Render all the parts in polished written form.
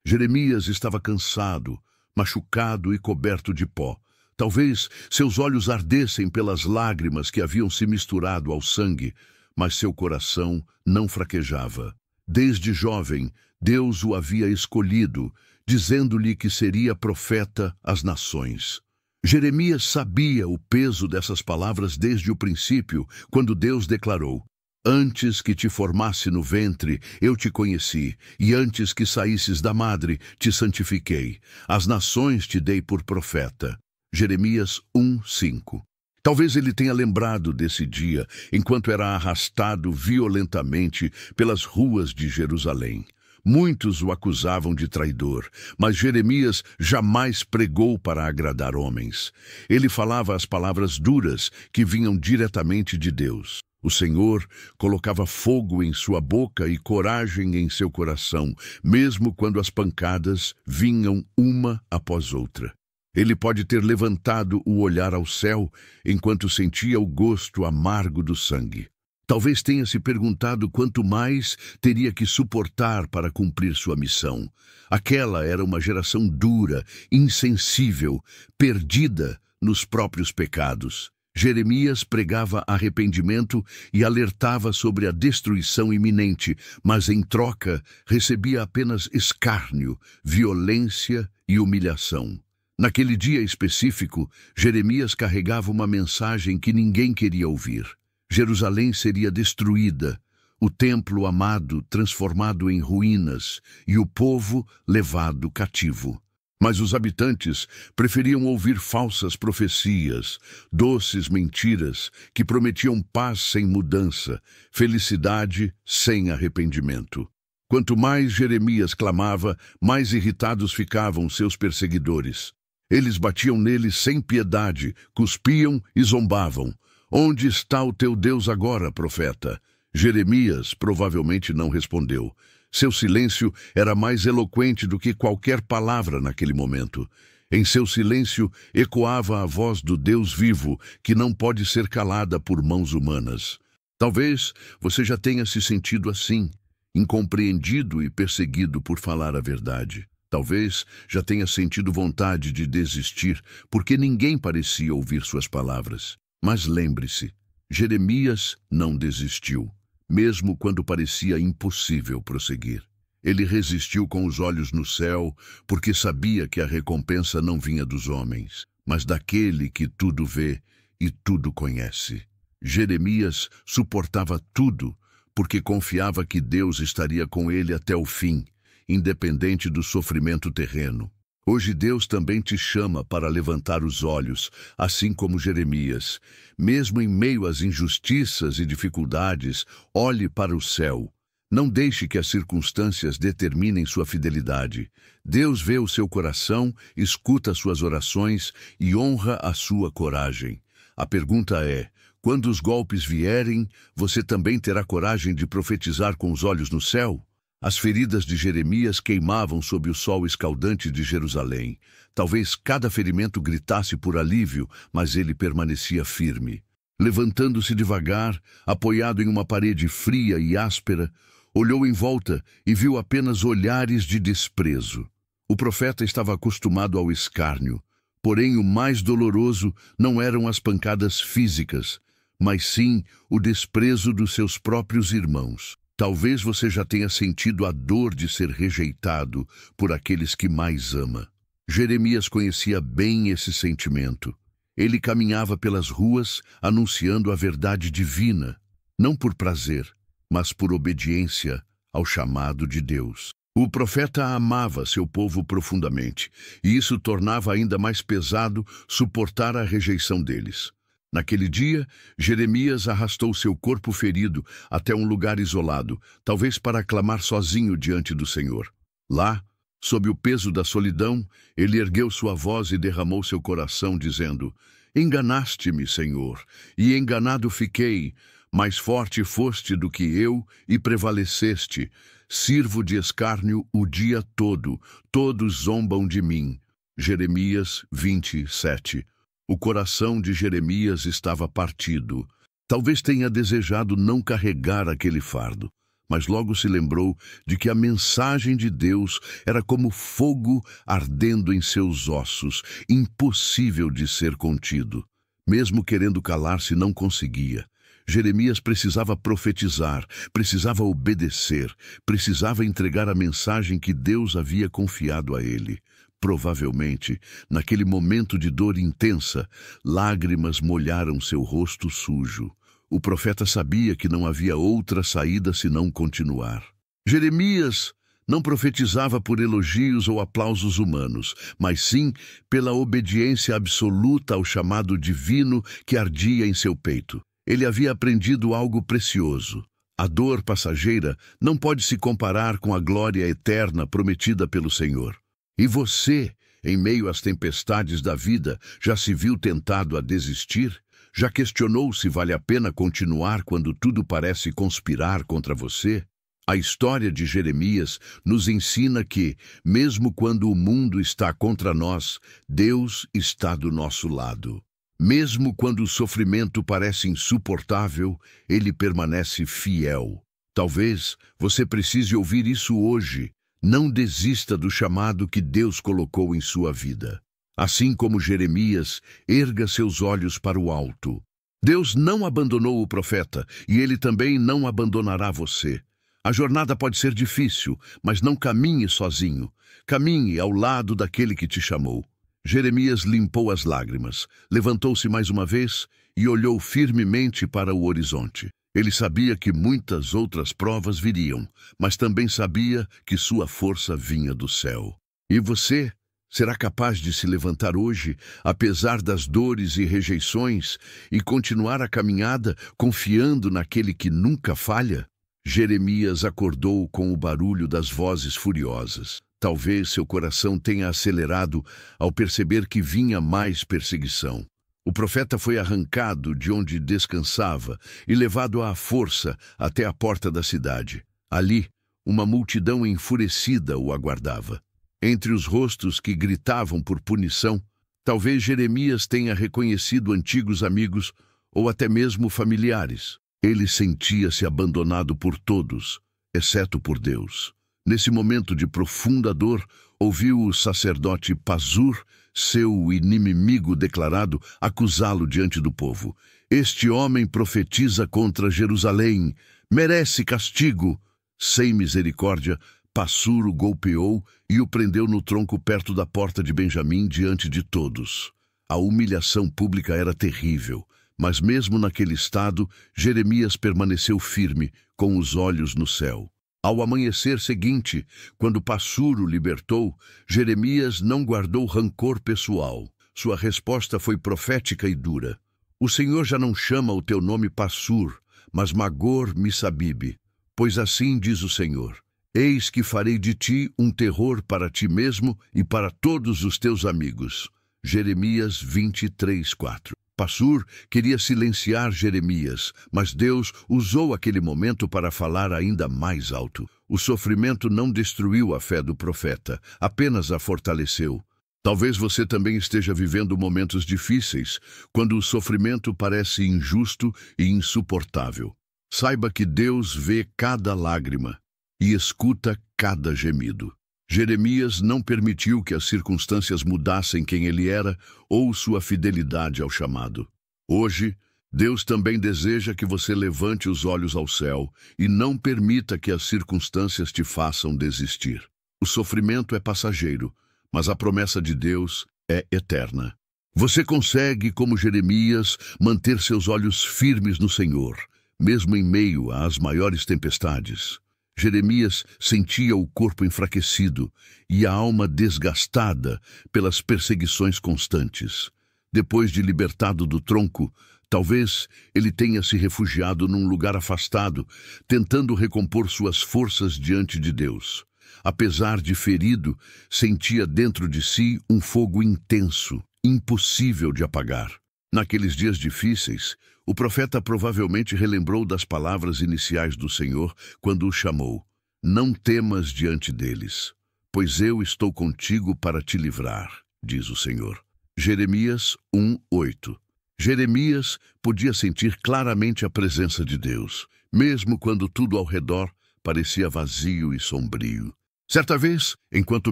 Jeremias estava cansado, machucado e coberto de pó. Talvez seus olhos ardessem pelas lágrimas que haviam se misturado ao sangue, mas seu coração não fraquejava. Desde jovem, Deus o havia escolhido, dizendo-lhe que seria profeta às nações. Jeremias sabia o peso dessas palavras desde o princípio, quando Deus declarou: "Antes que te formasse no ventre, eu te conheci, e antes que saísses da madre, te santifiquei. As nações te dei por profeta." Jeremias 1:5. Talvez ele tenha lembrado desse dia, enquanto era arrastado violentamente pelas ruas de Jerusalém. Muitos o acusavam de traidor, mas Jeremias jamais pregou para agradar homens. Ele falava as palavras duras que vinham diretamente de Deus. O Senhor colocava fogo em sua boca e coragem em seu coração, mesmo quando as pancadas vinham uma após outra. Ele pode ter levantado o olhar ao céu enquanto sentia o gosto amargo do sangue. Talvez tenha se perguntado quanto mais teria que suportar para cumprir sua missão. Aquela era uma geração dura, insensível, perdida nos próprios pecados. Jeremias pregava arrependimento e alertava sobre a destruição iminente, mas em troca recebia apenas escárnio, violência e humilhação. Naquele dia específico, Jeremias carregava uma mensagem que ninguém queria ouvir. Jerusalém seria destruída, o templo amado transformado em ruínas e o povo levado cativo. Mas os habitantes preferiam ouvir falsas profecias, doces mentiras que prometiam paz sem mudança, felicidade sem arrependimento. Quanto mais Jeremias clamava, mais irritados ficavam seus perseguidores. Eles batiam nele sem piedade, cuspiam e zombavam. "Onde está o teu Deus agora, profeta?" Jeremias provavelmente não respondeu. Seu silêncio era mais eloquente do que qualquer palavra naquele momento. Em seu silêncio ecoava a voz do Deus vivo, que não pode ser calada por mãos humanas. Talvez você já tenha se sentido assim, incompreendido e perseguido por falar a verdade. Talvez já tenha sentido vontade de desistir, porque ninguém parecia ouvir suas palavras. Mas lembre-se, Jeremias não desistiu, mesmo quando parecia impossível prosseguir. Ele resistiu com os olhos no céu, porque sabia que a recompensa não vinha dos homens, mas daquele que tudo vê e tudo conhece. Jeremias suportava tudo, porque confiava que Deus estaria com ele até o fim, independente do sofrimento terreno. Hoje Deus também te chama para levantar os olhos, assim como Jeremias. Mesmo em meio às injustiças e dificuldades, olhe para o céu. Não deixe que as circunstâncias determinem sua fidelidade. Deus vê o seu coração, escuta suas orações e honra a sua coragem. A pergunta é: quando os golpes vierem, você também terá coragem de profetizar com os olhos no céu? As feridas de Jeremias queimavam sob o sol escaldante de Jerusalém. Talvez cada ferimento gritasse por alívio, mas ele permanecia firme. Levantando-se devagar, apoiado em uma parede fria e áspera, olhou em volta e viu apenas olhares de desprezo. O profeta estava acostumado ao escárnio, porém o mais doloroso não eram as pancadas físicas, mas sim o desprezo dos seus próprios irmãos. Talvez você já tenha sentido a dor de ser rejeitado por aqueles que mais ama. Jeremias conhecia bem esse sentimento. Ele caminhava pelas ruas anunciando a verdade divina, não por prazer, mas por obediência ao chamado de Deus. O profeta amava seu povo profundamente, e isso tornava ainda mais pesado suportar a rejeição deles. Naquele dia, Jeremias arrastou seu corpo ferido até um lugar isolado, talvez para clamar sozinho diante do Senhor. Lá, sob o peso da solidão, ele ergueu sua voz e derramou seu coração, dizendo: "Enganaste-me, Senhor, e enganado fiquei. Mais forte foste do que eu e prevaleceste. Sirvo de escárnio o dia todo, todos zombam de mim." Jeremias 27. O coração de Jeremias estava partido. Talvez tenha desejado não carregar aquele fardo, mas logo se lembrou de que a mensagem de Deus era como fogo ardendo em seus ossos, impossível de ser contido. Mesmo querendo calar-se, não conseguia. Jeremias precisava profetizar, precisava obedecer, precisava entregar a mensagem que Deus havia confiado a ele. Provavelmente, naquele momento de dor intensa, lágrimas molharam seu rosto sujo. O profeta sabia que não havia outra saída senão continuar. Jeremias não profetizava por elogios ou aplausos humanos, mas sim pela obediência absoluta ao chamado divino que ardia em seu peito. Ele havia aprendido algo precioso. A dor passageira não pode se comparar com a glória eterna prometida pelo Senhor. E você, em meio às tempestades da vida, já se viu tentado a desistir? Já questionou se vale a pena continuar quando tudo parece conspirar contra você? A história de Jeremias nos ensina que, mesmo quando o mundo está contra nós, Deus está do nosso lado. Mesmo quando o sofrimento parece insuportável, Ele permanece fiel. Talvez você precise ouvir isso hoje. Não desista do chamado que Deus colocou em sua vida. Assim como Jeremias, erga seus olhos para o alto. Deus não abandonou o profeta e Ele também não abandonará você. A jornada pode ser difícil, mas não caminhe sozinho. Caminhe ao lado daquele que te chamou. Jeremias limpou as lágrimas, levantou-se mais uma vez e olhou firmemente para o horizonte. Ele sabia que muitas outras provas viriam, mas também sabia que sua força vinha do céu. E você? Será capaz de se levantar hoje, apesar das dores e rejeições, e continuar a caminhada confiando naquele que nunca falha? Jeremias acordou com o barulho das vozes furiosas. Talvez seu coração tenha acelerado ao perceber que vinha mais perseguição. O profeta foi arrancado de onde descansava e levado à força até a porta da cidade. Ali, uma multidão enfurecida o aguardava. Entre os rostos que gritavam por punição, talvez Jeremias tenha reconhecido antigos amigos ou até mesmo familiares. Ele sentia-se abandonado por todos, exceto por Deus. Nesse momento de profunda dor, ouviu o sacerdote Pazur, seu inimigo declarado, acusá-lo diante do povo. Este homem profetiza contra Jerusalém, merece castigo. Sem misericórdia, Pazur o golpeou e o prendeu no tronco perto da porta de Benjamim diante de todos. A humilhação pública era terrível, mas mesmo naquele estado, Jeremias permaneceu firme, com os olhos no céu. Ao amanhecer seguinte, quando Pazur o libertou, Jeremias não guardou rancor pessoal. Sua resposta foi profética e dura. O Senhor já não chama o teu nome Pazur, mas Magor-Missabib, pois assim diz o Senhor: eis que farei de ti um terror para ti mesmo e para todos os teus amigos. Jeremias 23:4. Pazur queria silenciar Jeremias, mas Deus usou aquele momento para falar ainda mais alto. O sofrimento não destruiu a fé do profeta, apenas a fortaleceu. Talvez você também esteja vivendo momentos difíceis, quando o sofrimento parece injusto e insuportável. Saiba que Deus vê cada lágrima e escuta cada gemido. Jeremias não permitiu que as circunstâncias mudassem quem ele era ou sua fidelidade ao chamado. Hoje, Deus também deseja que você levante os olhos ao céu e não permita que as circunstâncias te façam desistir. O sofrimento é passageiro, mas a promessa de Deus é eterna. Você consegue, como Jeremias, manter seus olhos firmes no Senhor, mesmo em meio às maiores tempestades. Jeremias sentia o corpo enfraquecido e a alma desgastada pelas perseguições constantes. Depois de libertado do tronco, talvez ele tenha se refugiado num lugar afastado, tentando recompor suas forças diante de Deus. Apesar de ferido, sentia dentro de si um fogo intenso, impossível de apagar. Naqueles dias difíceis, o profeta provavelmente relembrou das palavras iniciais do Senhor quando o chamou: não temas diante deles, pois eu estou contigo para te livrar, diz o Senhor. Jeremias 1:8. Jeremias podia sentir claramente a presença de Deus, mesmo quando tudo ao redor parecia vazio e sombrio. Certa vez, enquanto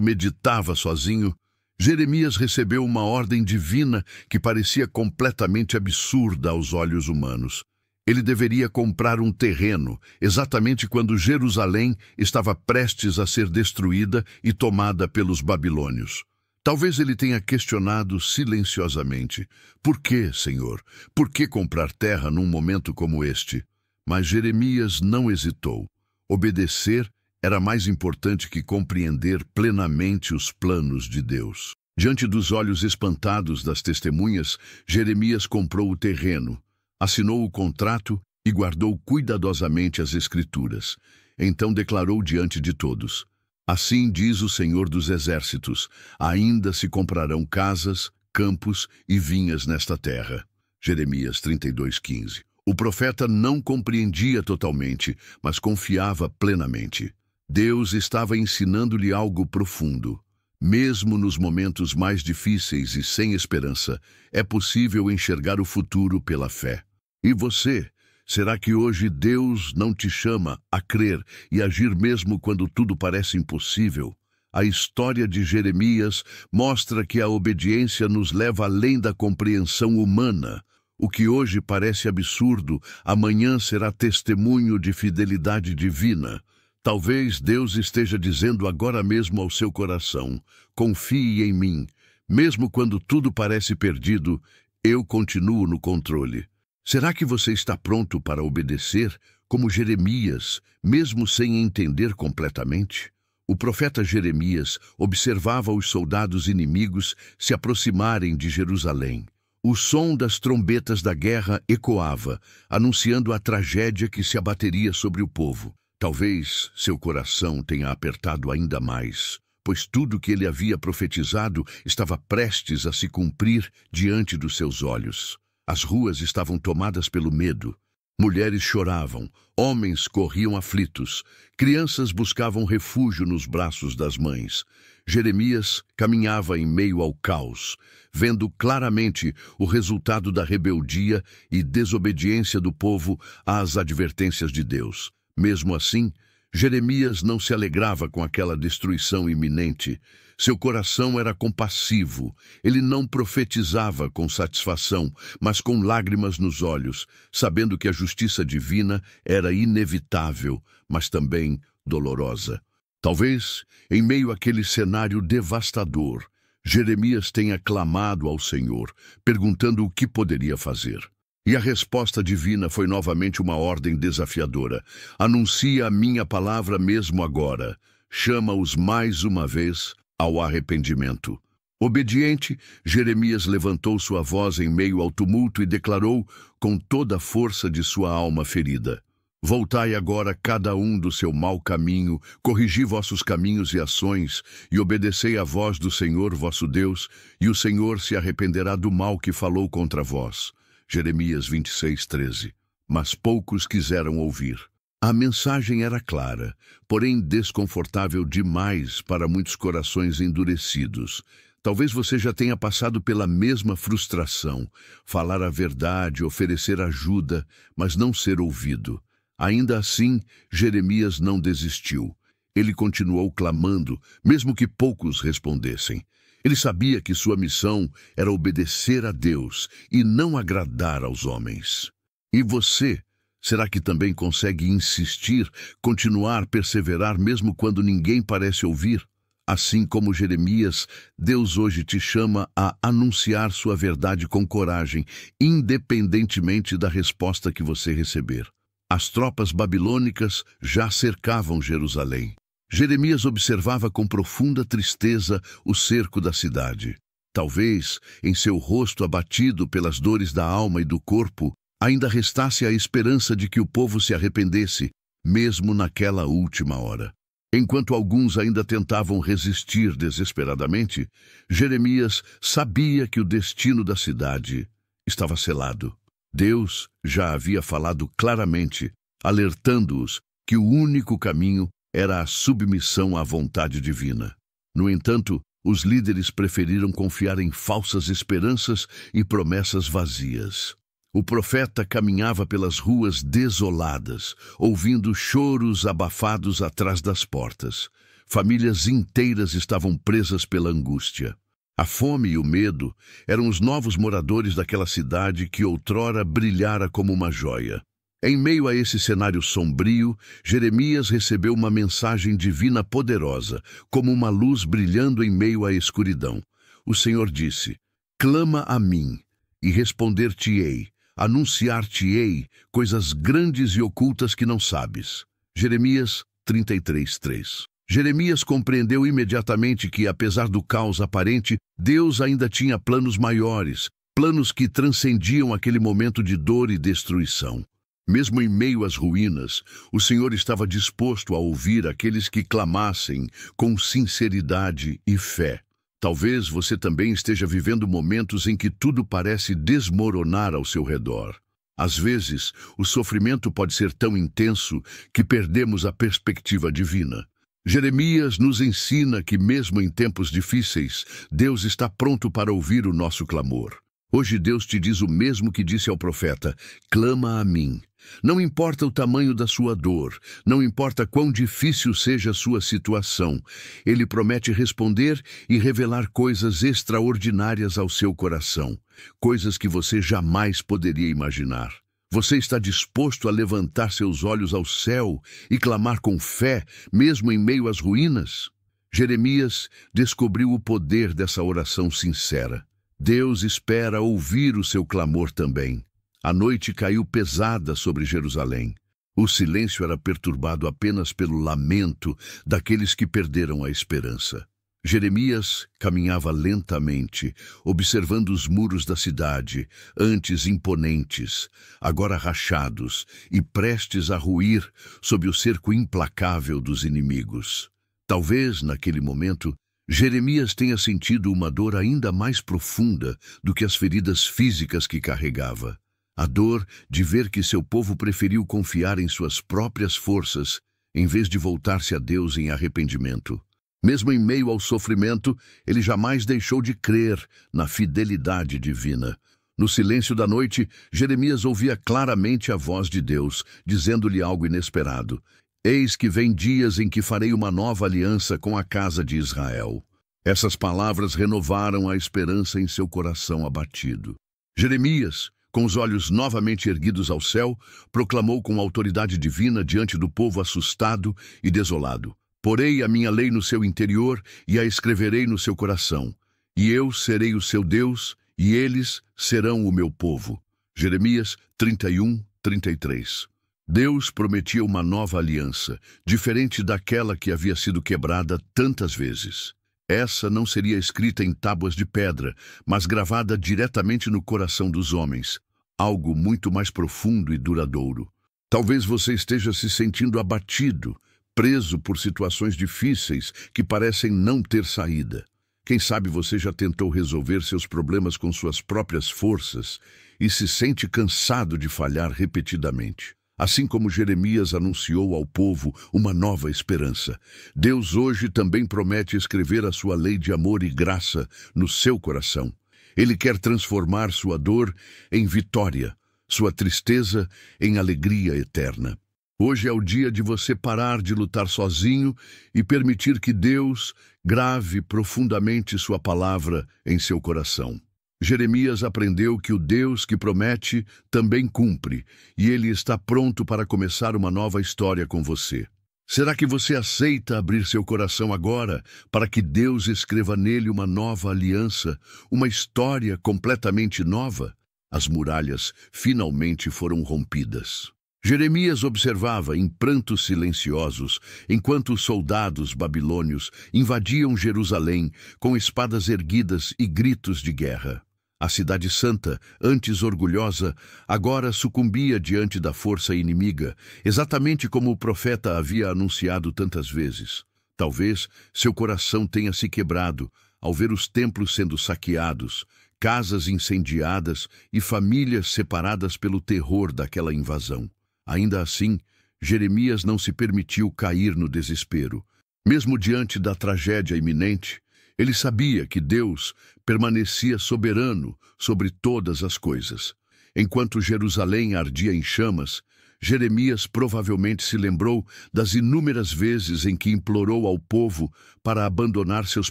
meditava sozinho, Jeremias recebeu uma ordem divina que parecia completamente absurda aos olhos humanos. Ele deveria comprar um terreno, exatamente quando Jerusalém estava prestes a ser destruída e tomada pelos babilônios. Talvez ele tenha questionado silenciosamente: por que, Senhor? Por que comprar terra num momento como este? Mas Jeremias não hesitou. Obedecer era mais importante que compreender plenamente os planos de Deus. Diante dos olhos espantados das testemunhas, Jeremias comprou o terreno, assinou o contrato e guardou cuidadosamente as Escrituras. Então declarou diante de todos: assim diz o Senhor dos Exércitos, ainda se comprarão casas, campos e vinhas nesta terra. Jeremias 32:15. O profeta não compreendia totalmente, mas confiava plenamente. Deus estava ensinando-lhe algo profundo. Mesmo nos momentos mais difíceis e sem esperança, é possível enxergar o futuro pela fé. E você? Será que hoje Deus não te chama a crer e agir mesmo quando tudo parece impossível? A história de Jeremias mostra que a obediência nos leva além da compreensão humana. O que hoje parece absurdo, amanhã será testemunho de fidelidade divina. Talvez Deus esteja dizendo agora mesmo ao seu coração: confie em mim. Mesmo quando tudo parece perdido, eu continuo no controle. Será que você está pronto para obedecer, como Jeremias, mesmo sem entender completamente? O profeta Jeremias observava os soldados inimigos se aproximarem de Jerusalém. O som das trombetas da guerra ecoava, anunciando a tragédia que se abateria sobre o povo. Talvez seu coração tenha apertado ainda mais, pois tudo que ele havia profetizado estava prestes a se cumprir diante dos seus olhos. As ruas estavam tomadas pelo medo. Mulheres choravam, homens corriam aflitos, crianças buscavam refúgio nos braços das mães. Jeremias caminhava em meio ao caos, vendo claramente o resultado da rebeldia e desobediência do povo às advertências de Deus. Mesmo assim, Jeremias não se alegrava com aquela destruição iminente. Seu coração era compassivo. Ele não profetizava com satisfação, mas com lágrimas nos olhos, sabendo que a justiça divina era inevitável, mas também dolorosa. Talvez, em meio àquele cenário devastador, Jeremias tenha clamado ao Senhor, perguntando o que poderia fazer. E a resposta divina foi novamente uma ordem desafiadora: anuncia a minha palavra mesmo agora. Chama-os mais uma vez ao arrependimento. Obediente, Jeremias levantou sua voz em meio ao tumulto e declarou com toda a força de sua alma ferida: voltai agora cada um do seu mau caminho, corrigi vossos caminhos e ações, e obedecei à voz do Senhor vosso Deus, e o Senhor se arrependerá do mal que falou contra vós. Jeremias 26:13. Mas poucos quiseram ouvir. A mensagem era clara, porém desconfortável demais para muitos corações endurecidos. Talvez você já tenha passado pela mesma frustração: falar a verdade, oferecer ajuda, mas não ser ouvido. Ainda assim, Jeremias não desistiu. Ele continuou clamando, mesmo que poucos respondessem. Ele sabia que sua missão era obedecer a Deus e não agradar aos homens. E você, será que também consegue insistir, continuar, perseverar, mesmo quando ninguém parece ouvir? Assim como Jeremias, Deus hoje te chama a anunciar sua verdade com coragem, independentemente da resposta que você receber. As tropas babilônicas já cercavam Jerusalém. Jeremias observava com profunda tristeza o cerco da cidade. Talvez, em seu rosto abatido pelas dores da alma e do corpo, ainda restasse a esperança de que o povo se arrependesse, mesmo naquela última hora. Enquanto alguns ainda tentavam resistir desesperadamente, Jeremias sabia que o destino da cidade estava selado. Deus já havia falado claramente, alertando-os que o único caminho era a submissão à vontade divina. No entanto, os líderes preferiram confiar em falsas esperanças e promessas vazias. O profeta caminhava pelas ruas desoladas, ouvindo choros abafados atrás das portas. Famílias inteiras estavam presas pela angústia. A fome e o medo eram os novos moradores daquela cidade que outrora brilhara como uma joia. Em meio a esse cenário sombrio, Jeremias recebeu uma mensagem divina poderosa, como uma luz brilhando em meio à escuridão. O Senhor disse: "Clama a mim, e responder-te-ei, anunciar-te-ei coisas grandes e ocultas que não sabes." Jeremias 33:3. Jeremias compreendeu imediatamente que, apesar do caos aparente, Deus ainda tinha planos maiores, planos que transcendiam aquele momento de dor e destruição. Mesmo em meio às ruínas, o Senhor estava disposto a ouvir aqueles que clamassem com sinceridade e fé. Talvez você também esteja vivendo momentos em que tudo parece desmoronar ao seu redor. Às vezes, o sofrimento pode ser tão intenso que perdemos a perspectiva divina. Jeremias nos ensina que, mesmo em tempos difíceis, Deus está pronto para ouvir o nosso clamor. Hoje Deus te diz o mesmo que disse ao profeta: "Clama a mim." Não importa o tamanho da sua dor, não importa quão difícil seja a sua situação, Ele promete responder e revelar coisas extraordinárias ao seu coração, coisas que você jamais poderia imaginar. Você está disposto a levantar seus olhos ao céu e clamar com fé, mesmo em meio às ruínas? Jeremias descobriu o poder dessa oração sincera. Deus espera ouvir o seu clamor também. A noite caiu pesada sobre Jerusalém. O silêncio era perturbado apenas pelo lamento daqueles que perderam a esperança. Jeremias caminhava lentamente, observando os muros da cidade, antes imponentes, agora rachados e prestes a ruir sob o cerco implacável dos inimigos. Talvez, naquele momento, Jeremias tenha sentido uma dor ainda mais profunda do que as feridas físicas que carregava. A dor de ver que seu povo preferiu confiar em suas próprias forças, em vez de voltar-se a Deus em arrependimento. Mesmo em meio ao sofrimento, ele jamais deixou de crer na fidelidade divina. No silêncio da noite, Jeremias ouvia claramente a voz de Deus, dizendo-lhe algo inesperado: "Eis que vem dias em que farei uma nova aliança com a casa de Israel." Essas palavras renovaram a esperança em seu coração abatido. Jeremias, com os olhos novamente erguidos ao céu, proclamou com autoridade divina diante do povo assustado e desolado: "Porei a minha lei no seu interior e a escreverei no seu coração, e eu serei o seu Deus, e eles serão o meu povo." Jeremias 31:33. Deus prometia uma nova aliança, diferente daquela que havia sido quebrada tantas vezes. Essa não seria escrita em tábuas de pedra, mas gravada diretamente no coração dos homens, algo muito mais profundo e duradouro. Talvez você esteja se sentindo abatido, preso por situações difíceis que parecem não ter saída. Quem sabe você já tentou resolver seus problemas com suas próprias forças e se sente cansado de falhar repetidamente. Assim como Jeremias anunciou ao povo uma nova esperança, Deus hoje também promete escrever a sua lei de amor e graça no seu coração. Ele quer transformar sua dor em vitória, sua tristeza em alegria eterna. Hoje é o dia de você parar de lutar sozinho e permitir que Deus grave profundamente sua palavra em seu coração. Jeremias aprendeu que o Deus que promete também cumpre, e ele está pronto para começar uma nova história com você. Será que você aceita abrir seu coração agora para que Deus escreva nele uma nova aliança, uma história completamente nova? As muralhas finalmente foram rompidas. Jeremias observava em prantos silenciosos, enquanto os soldados babilônios invadiam Jerusalém com espadas erguidas e gritos de guerra. A cidade santa, antes orgulhosa, agora sucumbia diante da força inimiga, exatamente como o profeta havia anunciado tantas vezes. Talvez seu coração tenha se quebrado ao ver os templos sendo saqueados, casas incendiadas e famílias separadas pelo terror daquela invasão. Ainda assim, Jeremias não se permitiu cair no desespero. Mesmo diante da tragédia iminente, ele sabia que Deus permanecia soberano sobre todas as coisas. Enquanto Jerusalém ardia em chamas, Jeremias provavelmente se lembrou das inúmeras vezes em que implorou ao povo para abandonar seus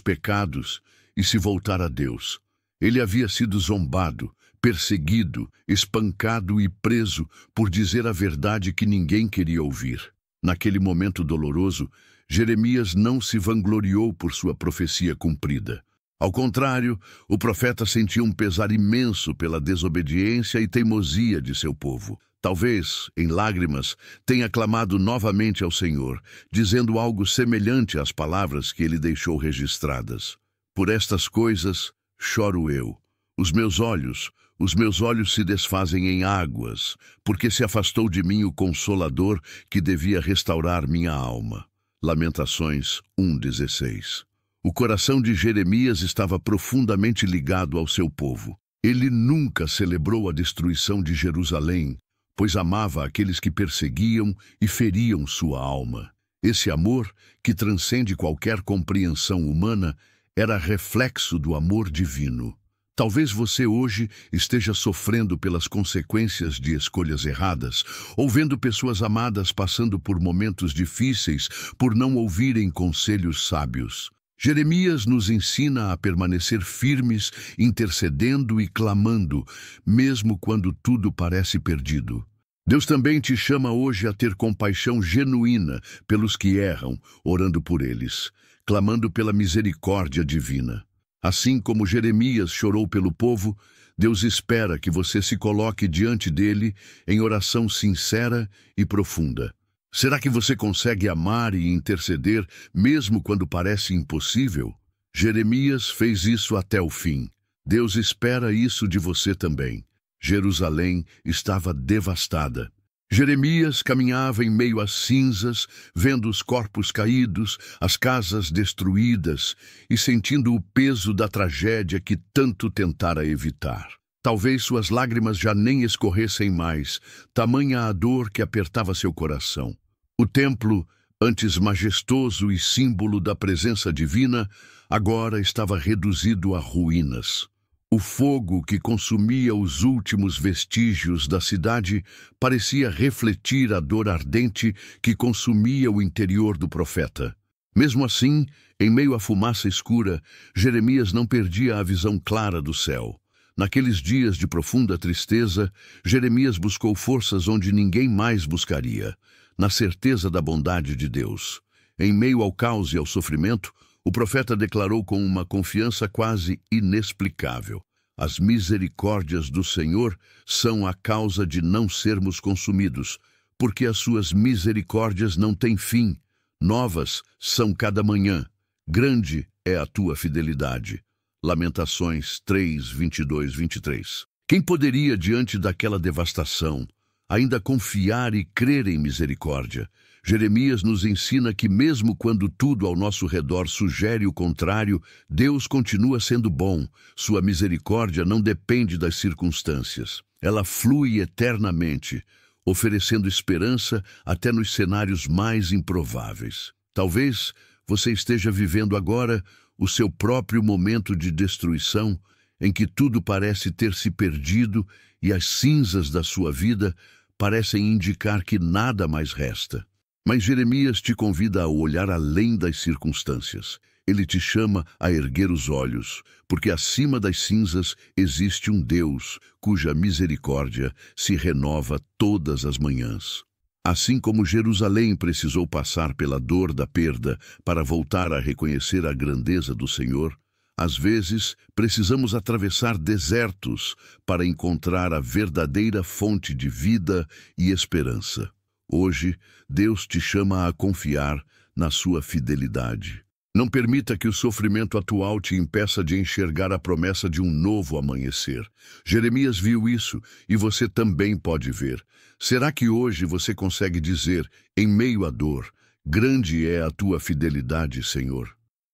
pecados e se voltar a Deus. Ele havia sido zombado, perseguido, espancado e preso por dizer a verdade que ninguém queria ouvir. Naquele momento doloroso, Jeremias não se vangloriou por sua profecia cumprida. Ao contrário, o profeta sentia um pesar imenso pela desobediência e teimosia de seu povo. Talvez, em lágrimas, tenha clamado novamente ao Senhor, dizendo algo semelhante às palavras que ele deixou registradas. Por estas coisas choro eu. Os meus olhos se desfazem em águas, porque se afastou de mim o Consolador que devia restaurar minha alma. Lamentações 1:16. O coração de Jeremias estava profundamente ligado ao seu povo. Ele nunca celebrou a destruição de Jerusalém, pois amava aqueles que perseguiam e feriam sua alma. Esse amor, que transcende qualquer compreensão humana, era reflexo do amor divino. Talvez você hoje esteja sofrendo pelas consequências de escolhas erradas, ou vendo pessoas amadas passando por momentos difíceis por não ouvirem conselhos sábios. Jeremias nos ensina a permanecer firmes, intercedendo e clamando, mesmo quando tudo parece perdido. Deus também te chama hoje a ter compaixão genuína pelos que erram, orando por eles, clamando pela misericórdia divina. Assim como Jeremias chorou pelo povo, Deus espera que você se coloque diante dele em oração sincera e profunda. Será que você consegue amar e interceder mesmo quando parece impossível? Jeremias fez isso até o fim. Deus espera isso de você também. Jerusalém estava devastada. Jeremias caminhava em meio às cinzas, vendo os corpos caídos, as casas destruídas e sentindo o peso da tragédia que tanto tentara evitar. Talvez suas lágrimas já nem escorressem mais, tamanha a dor que apertava seu coração. O templo, antes majestoso e símbolo da presença divina, agora estava reduzido a ruínas. O fogo que consumia os últimos vestígios da cidade parecia refletir a dor ardente que consumia o interior do profeta. Mesmo assim, em meio à fumaça escura, Jeremias não perdia a visão clara do céu. Naqueles dias de profunda tristeza, Jeremias buscou forças onde ninguém mais buscaria, na certeza da bondade de Deus. Em meio ao caos e ao sofrimento, o profeta declarou com uma confiança quase inexplicável: as misericórdias do Senhor são a causa de não sermos consumidos, porque as suas misericórdias não têm fim. Novas são cada manhã. Grande é a tua fidelidade. Lamentações 3:22-23. Quem poderia, diante daquela devastação, ainda confiar e crer em misericórdia? Jeremias nos ensina que mesmo quando tudo ao nosso redor sugere o contrário, Deus continua sendo bom. Sua misericórdia não depende das circunstâncias. Ela flui eternamente, oferecendo esperança até nos cenários mais improváveis. Talvez você esteja vivendo agora o seu próprio momento de destruição, em que tudo parece ter se perdido e as cinzas da sua vida parecem indicar que nada mais resta. Mas Jeremias te convida a olhar além das circunstâncias. Ele te chama a erguer os olhos, porque acima das cinzas existe um Deus cuja misericórdia se renova todas as manhãs. Assim como Jerusalém precisou passar pela dor da perda para voltar a reconhecer a grandeza do Senhor, às vezes precisamos atravessar desertos para encontrar a verdadeira fonte de vida e esperança. Hoje, Deus te chama a confiar na sua fidelidade. Não permita que o sofrimento atual te impeça de enxergar a promessa de um novo amanhecer. Jeremias viu isso e você também pode ver. Será que hoje você consegue dizer, em meio à dor, grande é a tua fidelidade, Senhor?